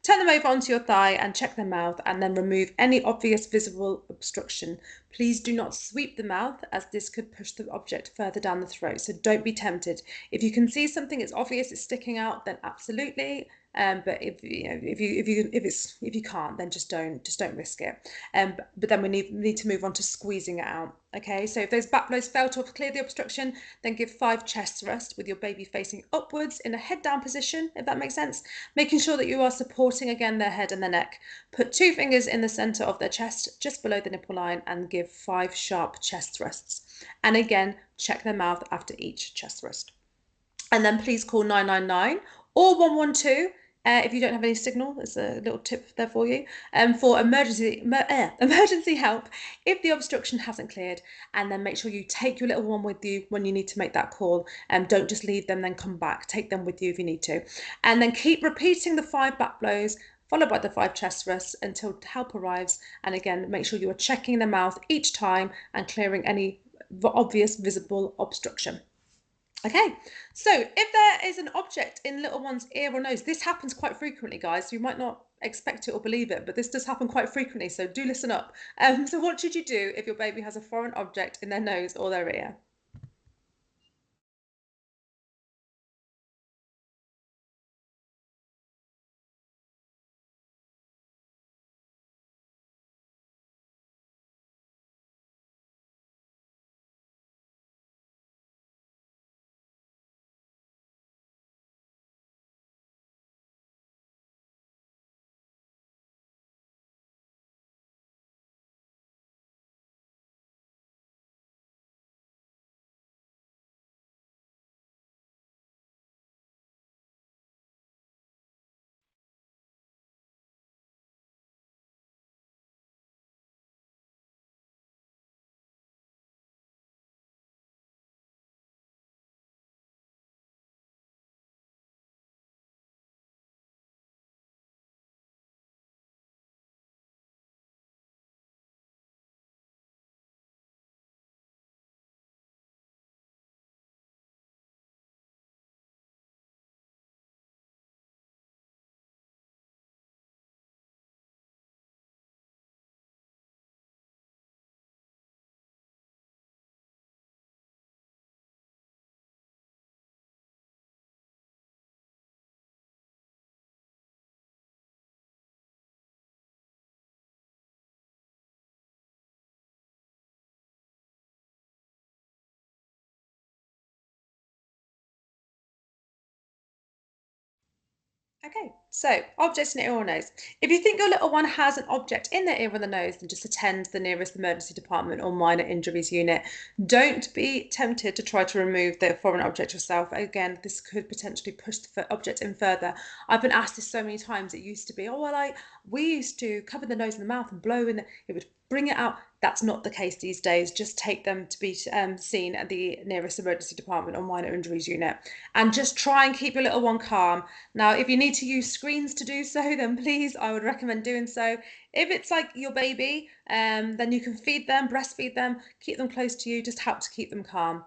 Turn them over onto your thigh and check their mouth, and then remove any obvious visible obstruction. Please do not sweep the mouth, as this could push the object further down the throat, so don't be tempted. If you can see something it's obvious it's sticking out, then absolutely. But if you can't, then just don't risk it. But then we need to move on to squeezing it out. Okay, so if those back blows fail to clear the obstruction, then give 5 chest thrusts with your baby facing upwards in a head down position, if that makes sense, making sure that you are supporting again their head and their neck. Put 2 fingers in the center of their chest, just below the nipple line, and give 5 sharp chest thrusts. And again, check their mouth after each chest thrust. And then please call 999 or 112 if you don't have any signal. There's a little tip there for you, for emergency help if the obstruction hasn't cleared. And then make sure you take your little one with you when you need to make that call. Don't just leave them, then come back. Take them with you if you need to. And then keep repeating the 5 back blows, followed by the 5 chest thrusts until help arrives. And again, make sure you are checking the mouth each time and clearing any obvious visible obstruction. Okay, so if there is an object in little one's ear or nose, this happens quite frequently, guys. You might not expect it or believe it, but this does happen quite frequently, so do listen up. So what should you do if your baby has a foreign object in their nose or their ear? Okay, so objects in the ear or nose. If you think your little one has an object in their ear or the nose, then just attend the nearest emergency department or minor injuries unit. Don't be tempted to try to remove the foreign object yourself. Again, this could potentially push the object in further. I've been asked this so many times. It used to be, oh, well, we used to cover the nose and the mouth and blow in, it would bring it out. That's not the case these days. Just take them to be seen at the nearest emergency department or minor injuries unit. And just try and keep your little one calm. Now, if you need to use screens to do so, then please, I would recommend doing so. If it's like your baby, then you can feed them, breastfeed them, keep them close to you, just help to keep them calm.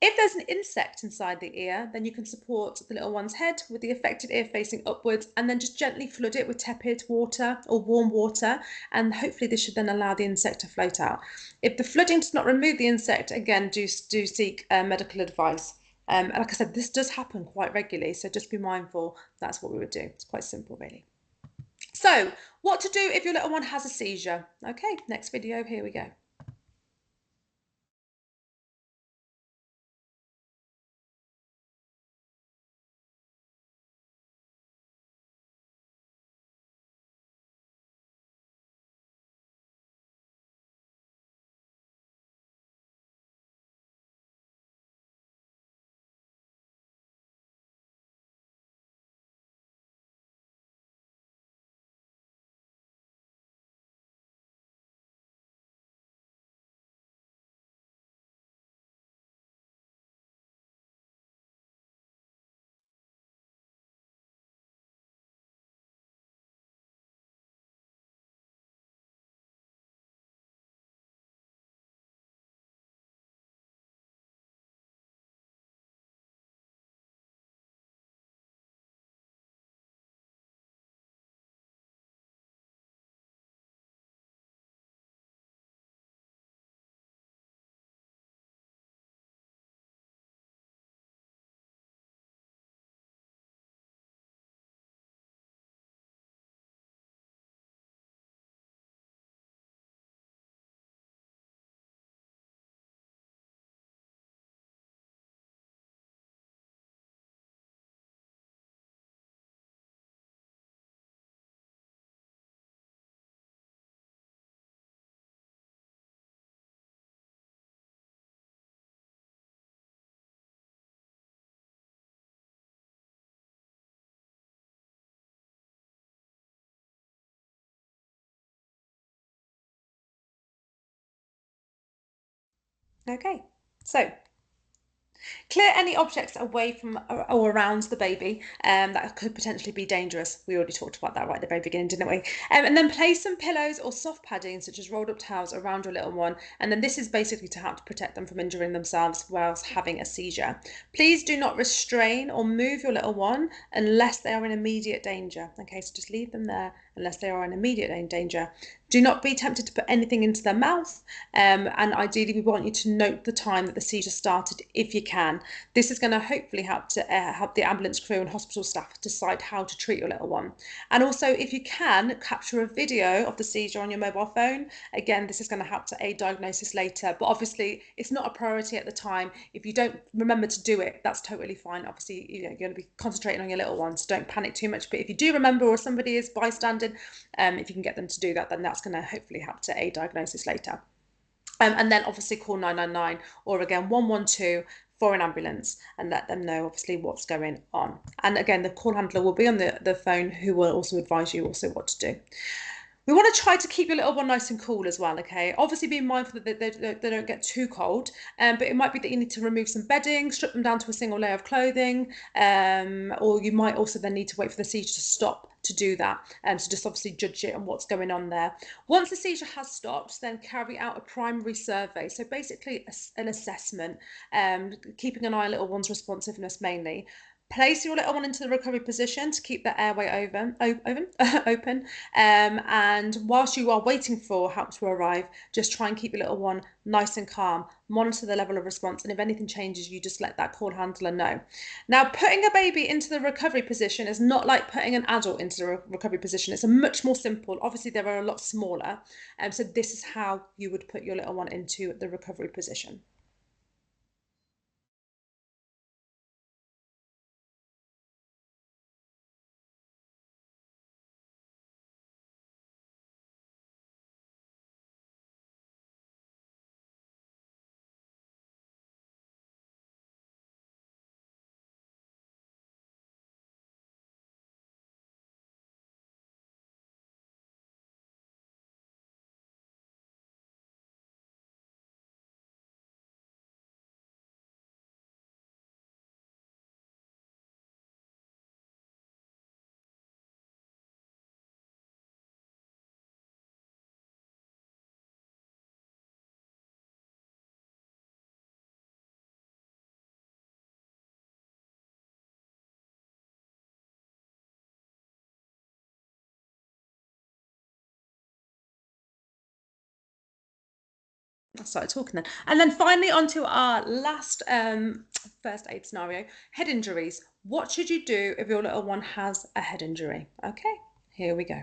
If there's an insect inside the ear, then you can support the little one's head with the affected ear facing upwards and then just gently flood it with tepid water or warm water, and hopefully this should then allow the insect to float out. If the flooding does not remove the insect, again, do seek medical advice. Like I said, this does happen quite regularly, so just be mindful. That's what we would do. It's quite simple, really. So, what to do if your little one has a seizure? Okay, next video, here we go. Okay, so clear any objects away from or around the baby that could potentially be dangerous. We already talked about that right at the very beginning, didn't we? And then place some pillows or soft padding, such as rolled up towels, around your little one. And then this is basically to help to protect them from injuring themselves whilst having a seizure. Please do not restrain or move your little one unless they are in immediate danger. Okay, so just leave them there unless they are in immediate danger. Do not be tempted to put anything into their mouth. And ideally, we want you to note the time that the seizure started if you can. This is going to hopefully help to help the ambulance crew and hospital staff decide how to treat your little one. And also, if you can, capture a video of the seizure on your mobile phone. Again, this is going to help to aid diagnosis later, but obviously it's not a priority at the time. If you don't remember to do it, that's totally fine. Obviously, you're going to be concentrating on your little one, so don't panic too much. But if you do remember, or somebody is bystanding, if you can get them to do that, then that's going to hopefully help to aid diagnosis later. And then obviously call 999 or again 112 for an ambulance and let them know obviously what's going on. And again, the call handler will be on the phone, who will also advise you also what to do. We want to try to keep your little one nice and cool as well, okay? Obviously, be mindful that they don't get too cold, but it might be that you need to remove some bedding, strip them down to a single layer of clothing, or you might also then need to wait for the seizure to stop to do that. So just obviously judge it and what's going on there. Once the seizure has stopped, then carry out a primary survey. So basically an assessment, keeping an eye on little one's responsiveness mainly. Place your little one into the recovery position to keep the airway open. And whilst you are waiting for help to arrive, just try and keep your little one nice and calm. Monitor the level of response, and if anything changes, you just let that call handler know. Now, putting a baby into the recovery position is not like putting an adult into the recovery position. It's a much more simple. Obviously, they are a lot smaller. So this is how you would put your little one into the recovery position. I started talking then. And then finally, on to our last first aid scenario, head injuries. What should you do if your little one has a head injury? Okay, here we go.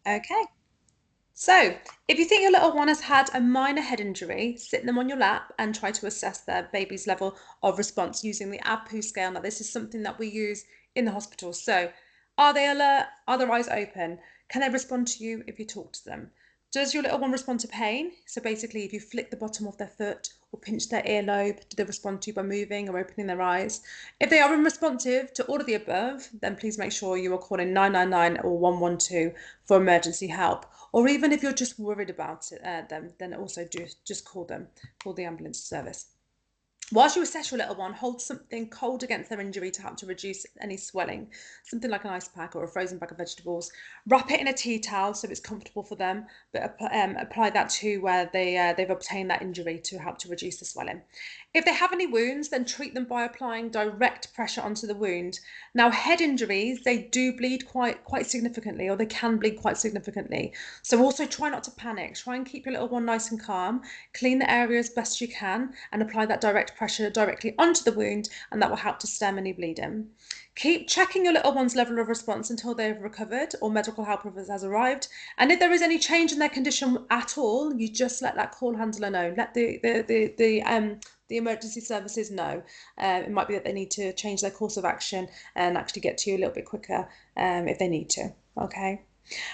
Okay. So, if you think your little one has had a minor head injury, sit them on your lap and try to assess their baby's level of response using the ABPU scale. Now, this is something that we use in the hospital. So, are they alert? Are their eyes open? Can they respond to you if you talk to them? Does your little one respond to pain? So basically, if you flick the bottom of their foot or pinch their earlobe, do they respond to you by moving or opening their eyes? If they are unresponsive to all of the above, then please make sure you are calling 999 or 112 for emergency help. Or even if you're just worried about them, then also just call them, call the ambulance service. Whilst you assess your little one, hold something cold against their injury to help to reduce any swelling, something like an ice pack or a frozen bag of vegetables. Wrap it in a tea towel so it's comfortable for them, but apply that to where they've obtained that injury to help to reduce the swelling. If they have any wounds, then treat them by applying direct pressure onto the wound. Now, head injuries, they do bleed quite significantly, or they can bleed quite significantly. So also try not to panic. Try and keep your little one nice and calm. Clean the area as best you can and apply that direct pressure directly onto the wound, and that will help to stem any bleeding. Keep checking your little one's level of response until they've recovered or medical help has arrived. And if there is any change in their condition at all, you just let that call handler know. Let the emergency services know. It might be that they need to change their course of action and actually get to you a little bit quicker if they need to. Okay.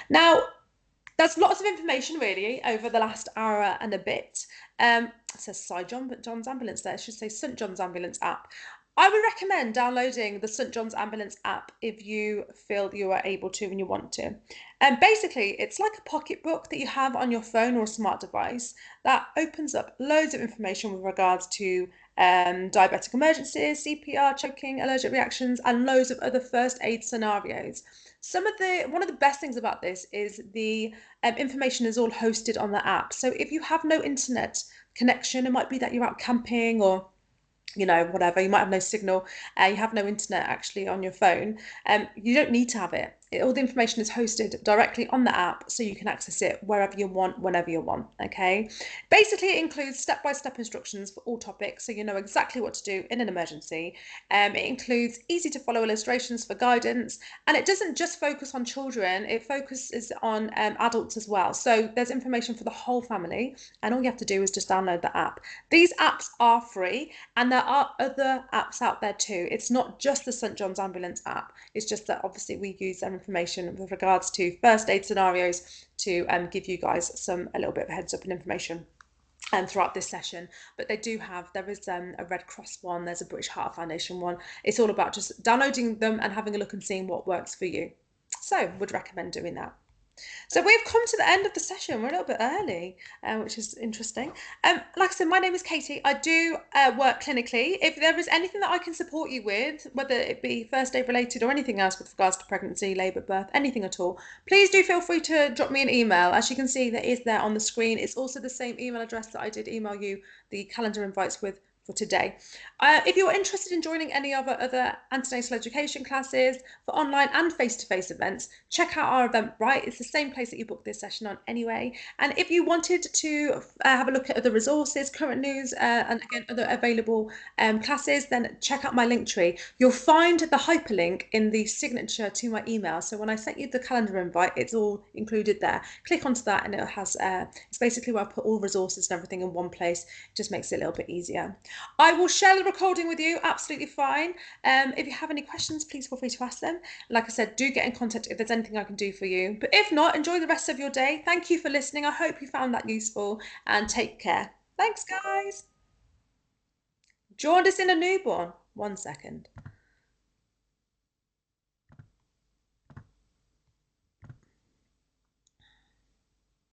Now, that's lots of information really over the last hour and a bit. It says St John's Ambulance there. It should say St John's Ambulance app. I would recommend downloading the St John's Ambulance app if you feel you are able to and you want to. And basically, it's like a pocketbook that you have on your phone or a smart device that opens up loads of information with regards to diabetic emergencies, CPR, choking, allergic reactions, and loads of other first aid scenarios. One of the best things about this is the information is all hosted on the app. So if you have no internet connection, it might be that you're out camping or whatever, you might have no signal, you have no internet actually on your phone, you don't need to have it. All the information is hosted directly on the app so you can access it wherever you want, whenever you want, okay? Basically, it includes step-by-step instructions for all topics so you know exactly what to do in an emergency. It includes easy-to-follow illustrations for guidance, and it doesn't just focus on children, it focuses on adults as well. So there's information for the whole family, and all you have to do is just download the app. These apps are free, and there are other apps out there too. It's not just the St John's Ambulance app. It's just that obviously we use that information with regards to first aid scenarios to give you guys a little bit of heads up and information throughout this session. But there is a Red Cross one, there's a British Heart Foundation one. It's all about just downloading them and having a look and seeing what works for you. So would recommend doing that. So we've come to the end of the session. We're a little bit early, which is interesting. Like I said, my name is Katie. I do work clinically. If there is anything that I can support you with, whether it be first aid related or anything else with regards to pregnancy, labour, birth, anything at all, please do feel free to drop me an email. As you can see, that is there on the screen. It's also the same email address that I did email you the calendar invites with for today. If you're interested in joining any of our other antenatal education classes for online and face-to-face events, check out our Eventbrite. It's the same place that you booked this session on anyway. And if you wanted to have a look at other resources, current news, and again, other available classes, then check out my Linktree. You'll find the hyperlink in the signature to my email. So when I sent you the calendar invite, it's all included there. Click onto that and it has, it's basically where I put all resources and everything in one place. It just makes it a little bit easier. I will share the recording with you, absolutely fine. If you have any questions, please feel free to ask them. Like I said, do get in contact if there's anything I can do for you. But if not, enjoy the rest of your day. Thank you for listening. I hope you found that useful and take care. Thanks, guys. Jaundice in a newborn. 1 second.